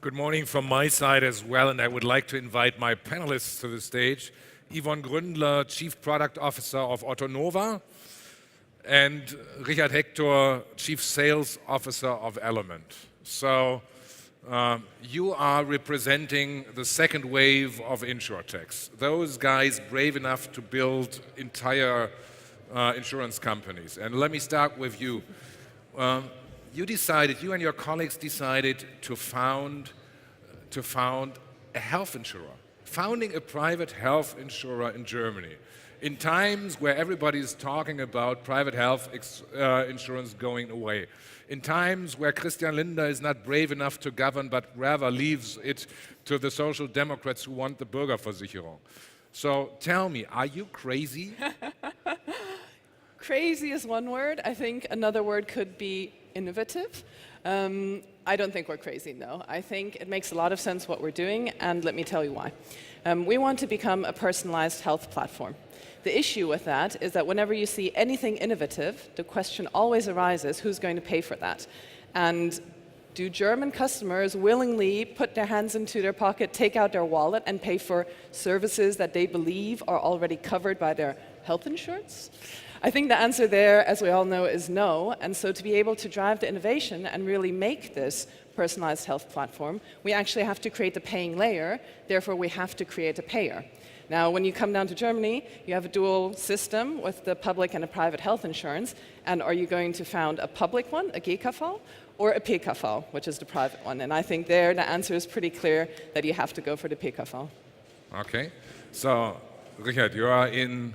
Good morning from my side as well, and I would like to invite my panelists to the stage. Yvonne Gruendler, Chief Product Officer of Ottonova, and Richard Hector, Chief Sales Officer of Element. So you are representing the second wave of InsurTechs. Those guys brave enough to build entire insurance companies. And let me start with you. You and your colleagues decided to found a health insurer, founding a private health insurer in Germany. In times where everybody is talking about private health insurance going away, in times where Christian Lindner is not brave enough to govern, but rather leaves it to the Social Democrats who want the Bürgerversicherung. So tell me, are you crazy? Crazy is one word. I think another word could be innovative. I don't think we're crazy, no. I think it makes a lot of sense what we're doing, and let me tell you why. We want to become a personalized health platform. The issue with that is that whenever you see anything innovative, the question always arises, who's going to pay for that? And do German customers willingly put their hands into their pocket, take out their wallet, and pay for services that they believe are already covered by their health insurance? I think the answer there, as we all know, is no. And so to be able to drive the innovation and really make this personalized health platform, we actually have to create the paying layer. Therefore, we have to create a payer. Now, when you come down to Germany, you have a dual system with the public and a private health insurance. And are you going to found a public one, a GKV, or a PKV, which is the private one? And I think there the answer is pretty clear that you have to go for the PKV. Okay. So, Richard, you are in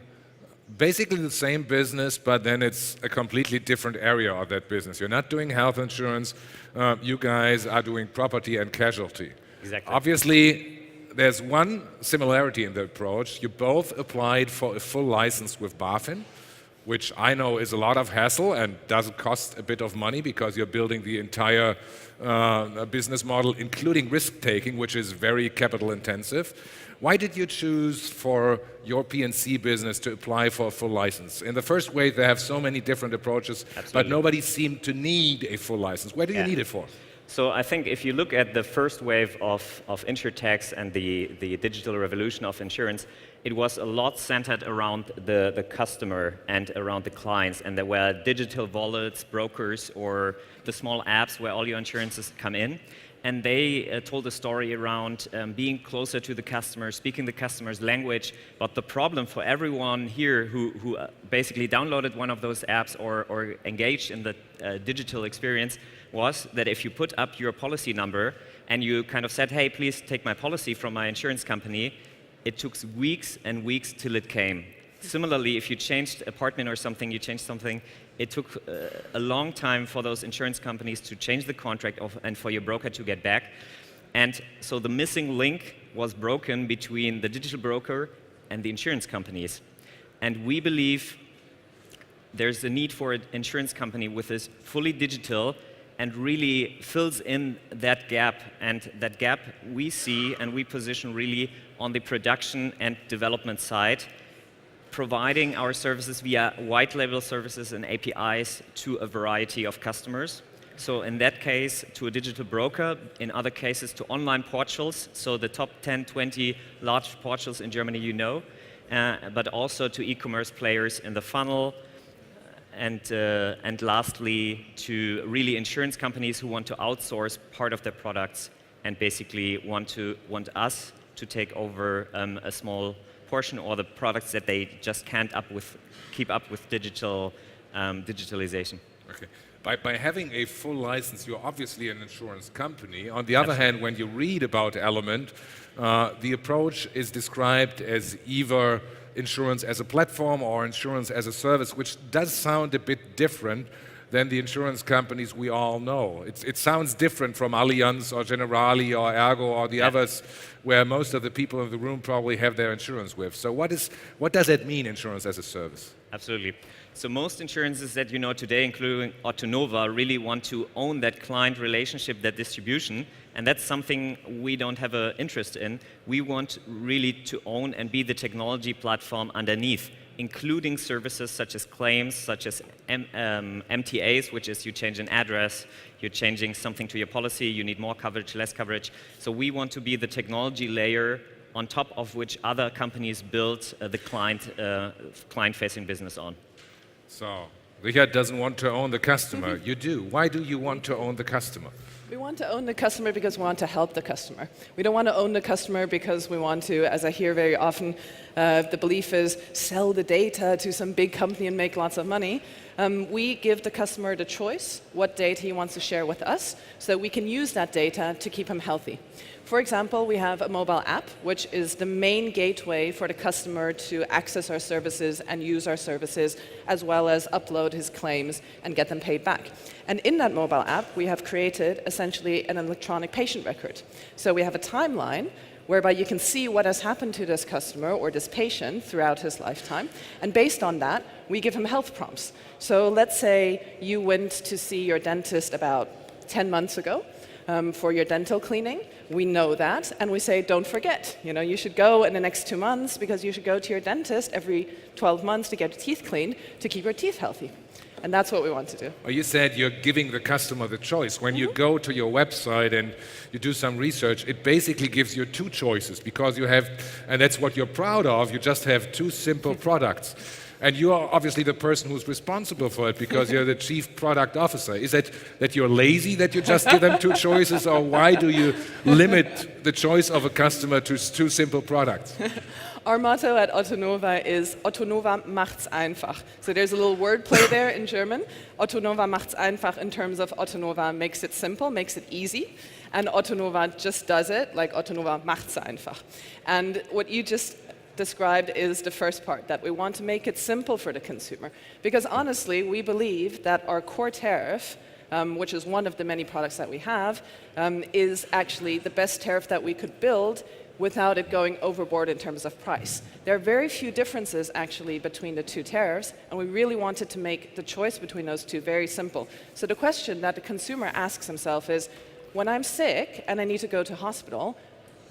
basically the same business, but then it's a completely different area of that business. You're not doing health insurance. You guys are doing property and casualty. Exactly. Obviously, there's one similarity in the approach. You both applied for a full license with BaFin, which I know is a lot of hassle and does cost a bit of money because you're building the entire business model, including risk-taking, which is very capital intensive. Why did you choose for your P&C business to apply for a full license? In the first wave, they have so many different approaches, but nobody seemed to need a full license. Where do you need it for? So I think if you look at the first wave of InsurTechs and the digital revolution of insurance, it was a lot centered around the customer and around the clients. And there were digital wallets, brokers, or the small apps where all your insurances come in. And they told a story around being closer to the customer, speaking the customer's language. But the problem for everyone here who basically downloaded one of those apps or engaged in the digital experience was that if you put up your policy number and you kind of said, hey, please take my policy from my insurance company, it took weeks and weeks till it came. Similarly, if you changed apartment or something, it took a long time for those insurance companies to change the contract and for your broker to get back. And so the missing link was broken between the digital broker and the insurance companies. And we believe there's a need for an insurance company with this fully digital and really fills in that gap. And that gap we see and we position really on the production and development side, providing our services via white label services and APIs to a variety of customers. So in that case, to a digital broker, in other cases to online portals, so the top 10, 20 large portals in Germany you know, but also to e-commerce players in the funnel, and lastly to really insurance companies who want to outsource part of their products and basically want us to take over a small portion or the products that they just can't keep up with digitalization. Okay. By having a full license, you're obviously an insurance company. On the other hand, when you read about Element, the approach is described as either insurance as a platform or insurance as a service, which does sound a bit different than the insurance companies we all know. It sounds different from Allianz or Generali or Ergo or the others, where most of the people in the room probably have their insurance with. So what does that mean, insurance as a service? Absolutely. So most insurances that you know today, including Ottonova, really want to own that client relationship, that distribution, and that's something we don't have an interest in. We want really to own and be the technology platform underneath, including services such as claims, such as MTAs, which is you change an address, you're changing something to your policy, you need more coverage, less coverage. So we want to be the technology layer on top of which other companies build the client-facing business on. So, Richard doesn't want to own the customer. You do. Why do you want to own the customer? We want to own the customer because we want to help the customer. We don't want to own the customer because we want to, as I hear very often, the belief is sell the data to some big company and make lots of money. We give the customer the choice what data he wants to share with us so that we can use that data to keep him healthy. For example, we have a mobile app, which is the main gateway for the customer to access our services and use our services, as well as upload his claims and get them paid back. And in that mobile app, we have created essentially an electronic patient record. So we have a timeline whereby you can see what has happened to this customer or this patient throughout his lifetime. And based on that, we give him health prompts. So let's say you went to see your dentist about 10 months ago. For your dental cleaning, we know that, and we say, don't forget, you should go in the next 2 months because you should go to your dentist every 12 months to get your teeth cleaned to keep your teeth healthy. And that's what we want to do. Well, you said you're giving the customer the choice. When you go to your website and you do some research, it basically gives you two choices because you have, and that's what you're proud of, you just have two simple products. And you are obviously the person who's responsible for it because you're the chief product officer. Is that you're lazy that you just give them two choices, or why do you limit the choice of a customer to two simple products? Our motto at Ottonova is Ottonova macht's einfach. So there's a little wordplay there in German. Ottonova macht's einfach in terms of Ottonova makes it simple, makes it easy. And Ottonova just does it like Ottonova macht's einfach. And what you just described is the first part, that we want to make it simple for the consumer. Because honestly, we believe that our core tariff, which is one of the many products that we have, is actually the best tariff that we could build without it going overboard in terms of price. There are very few differences actually between the two tariffs, and we really wanted to make the choice between those two very simple. So the question that the consumer asks himself is, when I'm sick and I need to go to hospital,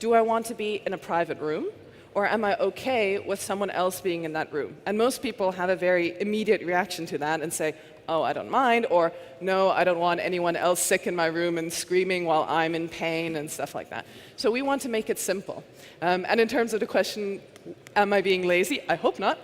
do I want to be in a private room? Or am I okay with someone else being in that room? And most people have a very immediate reaction to that and say, oh, I don't mind, or no, I don't want anyone else sick in my room and screaming while I'm in pain and stuff like that. So we want to make it simple. And in terms of the question, am I being lazy? I hope not.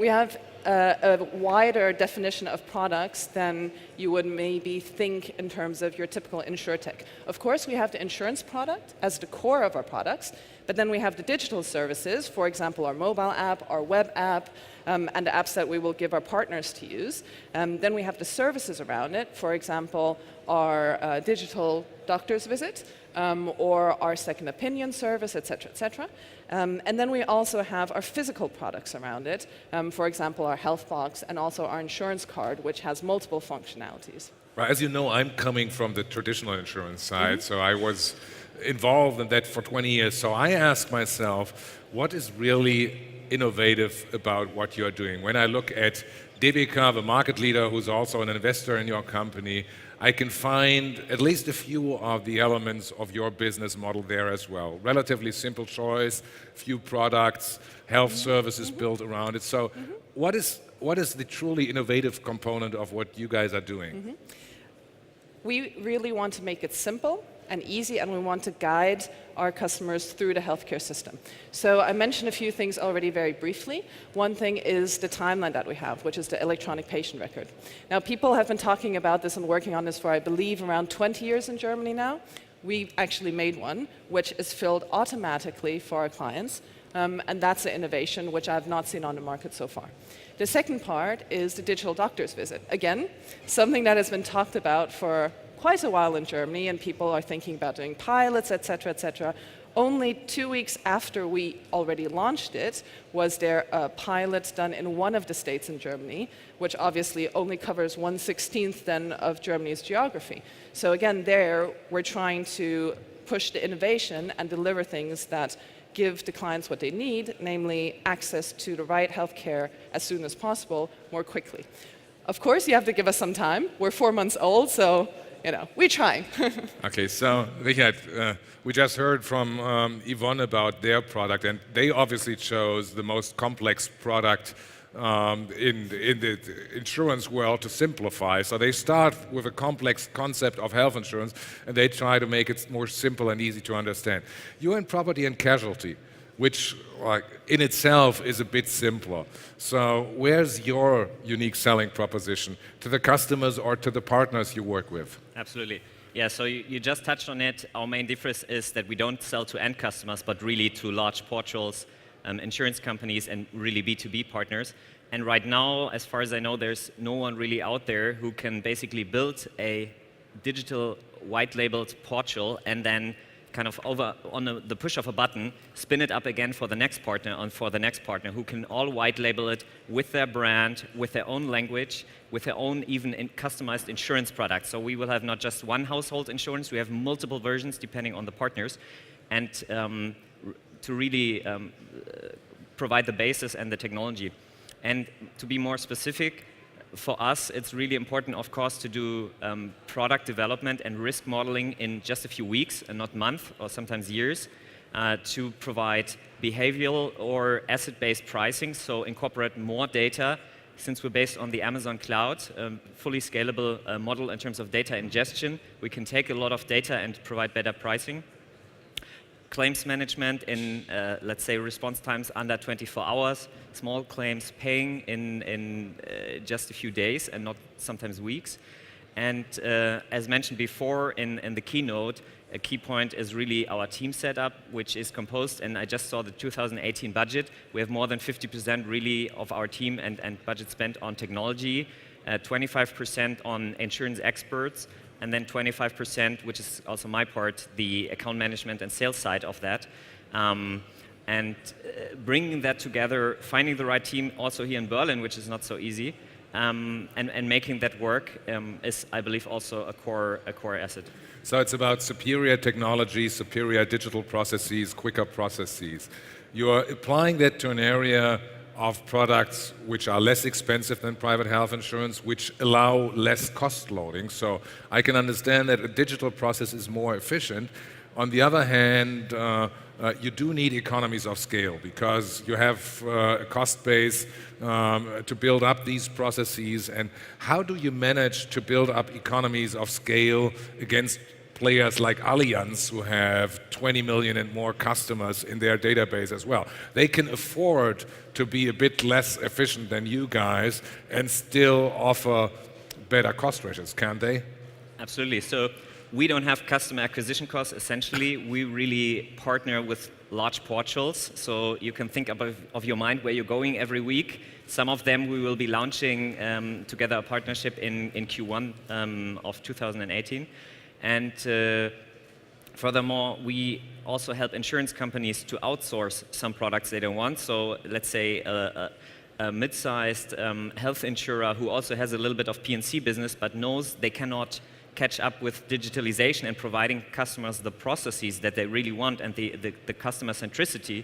We have a wider definition of products than you would maybe think in terms of your typical InsurTech. Of course, we have the insurance product as the core of our products, but then we have the digital services, for example, our mobile app, our web app, and the apps that we will give our partners to use. Then we have the services around it, for example, our digital doctor's visit, or our second opinion service, et cetera, et cetera. And then we also have our physical products around it, for example, our health box and also our insurance card, which has multiple functionalities. Well, as you know, I'm coming from the traditional insurance side, so I was involved in that for 20 years. So I ask myself, what is really innovative about what you're doing? When I look at Bitkom, the market leader who's also an investor in your company, I can find at least a few of the elements of your business model there as well. Relatively simple choice, few products, health services built around it. So what is the truly innovative component of what you guys are doing? We really want to make it simple and easy, and we want to guide our customers through the healthcare system. So I mentioned a few things already very briefly. One thing is the timeline that we have, which is the electronic patient record. Now, people have been talking about this and working on this for, I believe, around 20 years in Germany now. We actually made one, which is filled automatically for our clients, and that's an innovation which I have not seen on the market so far. The second part is the digital doctor's visit. Again, something that has been talked about for quite a while in Germany, and people are thinking about doing pilots, et cetera, et cetera. Only 2 weeks after we already launched it was there a pilot done in one of the states in Germany, which obviously only covers 1/16 then of Germany's geography. So again, there we're trying to push the innovation and deliver things that give the clients what they need, namely access to the right healthcare as soon as possible, more quickly. Of course, you have to give us some time. We're 4 months old, so we're trying. Okay, so Richard, we just heard from Yvonne about their product, and they obviously chose the most complex product in the insurance world to simplify. So they start with a complex concept of health insurance, and they try to make it more simple and easy to understand. You're in property and casualty, which in itself is a bit simpler. So where's your unique selling proposition to the customers or to the partners you work with? Absolutely. Yeah, so you just touched on it. Our main difference is that we don't sell to end customers, but really to large portals, insurance companies, and really B2B partners. And right now, as far as I know, there's no one really out there who can basically build a digital white-labeled portal and then kind of the push of a button, spin it up again for the next partner and for the next partner, who can all white label it with their brand, with their own language, with their own even customized insurance products. So we will have not just one household insurance, we have multiple versions depending on the partners, and to really provide the basis and the technology. And to be more specific, for us, it's really important, of course, to do product development and risk modeling in just a few weeks and not months or sometimes years to provide behavioral or asset-based pricing, so incorporate more data. Since we're based on the Amazon cloud, fully scalable model in terms of data ingestion, we can take a lot of data and provide better pricing. Claims management in, let's say, response times under 24 hours, small claims paying in just a few days and not sometimes weeks. And as mentioned before in the keynote, a key point is really our team setup, which is composed, and I just saw the 2018 budget. We have more than 50% really of our team and budget spent on technology, 25% on insurance experts, and then 25%, which is also my part, the account management and sales side of that. Bringing that together, finding the right team also here in Berlin, which is not so easy, and making that work is, I believe, also a core asset. So it's about superior technology, superior digital processes, quicker processes. You're applying that to an area of products which are less expensive than private health insurance, which allow less cost loading. So I can understand that a digital process is more efficient. On the other hand, you do need economies of scale because you have a cost base to build up these processes. And how do you manage to build up economies of scale against players like Allianz, who have 20 million and more customers in their database as well? They can afford to be a bit less efficient than you guys and still offer better cost ratios, can't they? Absolutely. So we don't have customer acquisition costs. Essentially, we really partner with large portals. So you can think of your mind where you're going every week. Some of them we will be launching together a partnership in Q1 of 2018. And furthermore, we also help insurance companies to outsource some products they don't want. So let's say a mid-sized health insurer who also has a little bit of P&C business but knows they cannot catch up with digitalization and providing customers the processes that they really want and the customer centricity.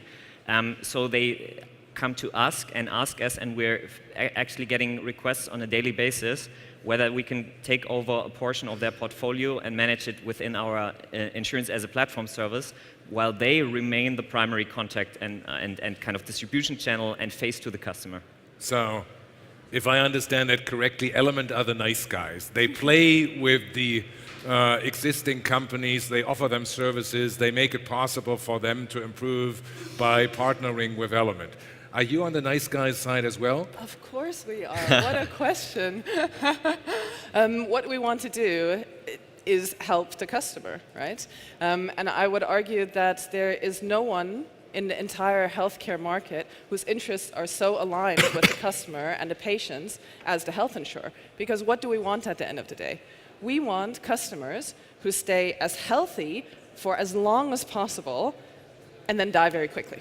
So they come to us and ask us, and we're actually getting requests on a daily basis whether we can take over a portion of their portfolio and manage it within our insurance as a platform service, while they remain the primary contact and kind of distribution channel and face to the customer. So, if I understand that correctly, Element are the nice guys. They play with the existing companies, they offer them services, they make it possible for them to improve by partnering with Element. Are you on the nice guys side as well? Of course we are. What a question. What we want to do is help the customer, right? And I would argue that there is no one in the entire healthcare market whose interests are so aligned with the customer and the patients as the health insurer. Because what do we want at the end of the day? We want customers who stay as healthy for as long as possible and then die very quickly.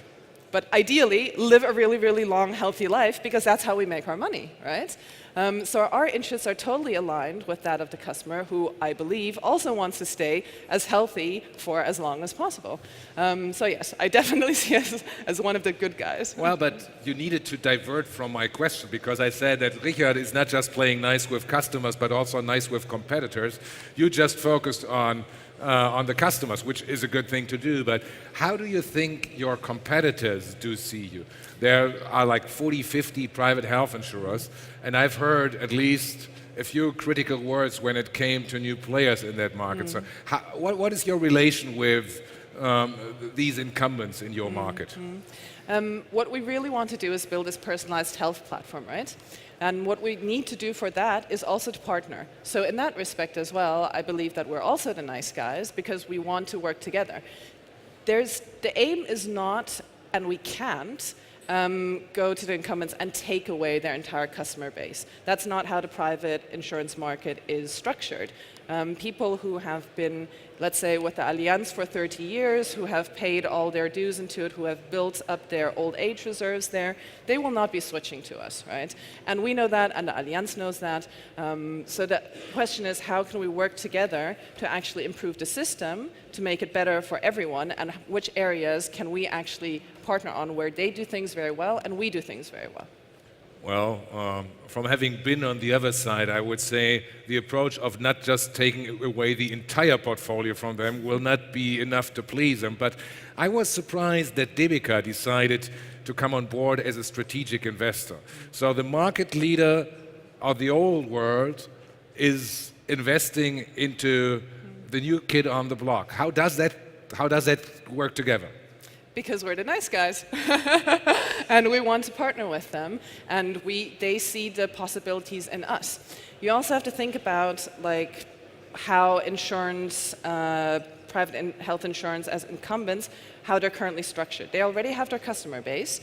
But ideally, live a really, really long, healthy life, because that's how we make our money, right? So our interests are totally aligned with that of the customer, who I believe also wants to stay as healthy for as long as possible. So yes, I definitely see us as one of the good guys. Well, but you needed to divert from my question, because I said that Richard is not just playing nice with customers, but also nice with competitors. You just focused on the customers, which is a good thing to do, but how do you think your competitors do see you? There are like 40, 50 private health insurers, and I've heard at least a few critical words when it came to new players in that market. So what is your relation with these incumbents in your market? What we really want to do is build this personalized health platform, right? And what we need to do for that is also to partner. So in that respect as well, I believe that we're also the nice guys because we want to work together. The aim is not, and we can't, go to the incumbents and take away their entire customer base. That's not how the private insurance market is structured. People who have been, let's say, with the Allianz for 30 years, who have paid all their dues into it, who have built up their old age reserves there, they will not be switching to us, right? And we know that, and the Allianz knows that. So the question is, how can we work together to actually improve the system, to make it better for everyone, and which areas can we actually partner on where they do things very well and we do things very well? Well, from having been on the other side, I would say the approach of not just taking away the entire portfolio from them will not be enough to please them. But I was surprised that Debika decided to come on board as a strategic investor. So the market leader of the old world is investing into the new kid on the block. How does that work together? Because we're the nice guys, and we want to partner with them, and they see the possibilities in us. You also have to think about like how insurance, private health insurance as incumbents, how they're currently structured. They already have their customer base,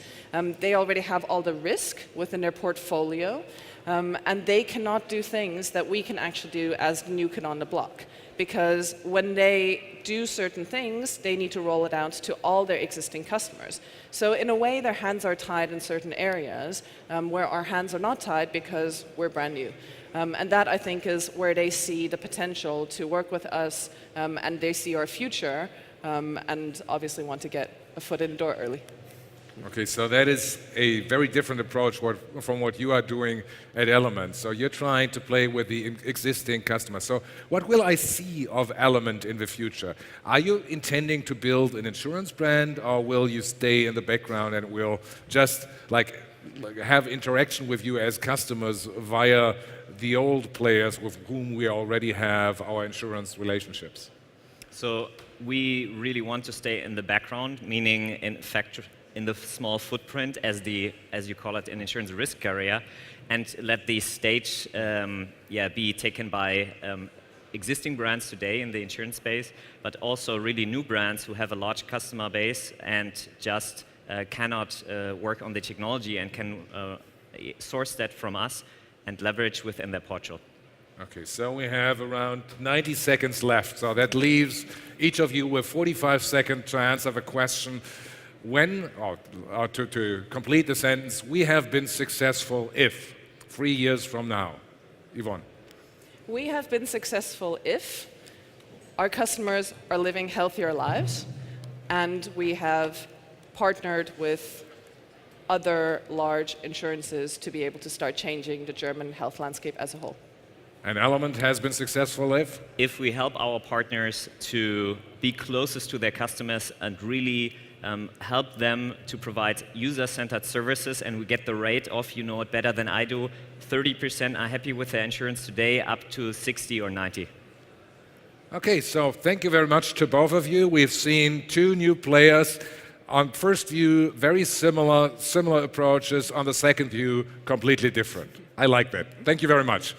they already have all the risk within their portfolio, and they cannot do things that we can actually do as the new kid on the block. Because when they do certain things, they need to roll it out to all their existing customers. So in a way, their hands are tied in certain areas where our hands are not tied because we're brand new. And that, I think, is where they see the potential to work with us, and they see our future, and obviously want to get a foot in the door early. Okay, so that is a very different approach from what you are doing at Element. So you're trying to play with the existing customers. So what will I see of Element in the future? Are you intending to build an insurance brand, or will you stay in the background and will just like have interaction with you as customers via the old players with whom we already have our insurance relationships? So we really want to stay in the background, meaning in fact in the small footprint as you call it, an insurance risk carrier, and let the stage be taken by existing brands today in the insurance space, but also really new brands who have a large customer base and just cannot work on the technology and can source that from us and leverage within their portal. Okay, so we have around 90 seconds left. So that leaves each of you with 45 seconds to answer the question. When, or to complete the sentence, we have been successful if, 3 years from now. Yvonne. We have been successful if our customers are living healthier lives, and we have partnered with other large insurances to be able to start changing the German health landscape as a whole. And Element has been successful if? If we help our partners to be closest to their customers and really help them to provide user-centered services, and we get the rate of, you know it better than I do, 30% are happy with their insurance today, up to 60 or 90. Okay, so thank you very much to both of you. We've seen two new players. On first view, very similar approaches. On the second view, completely different. I like that. Thank you very much.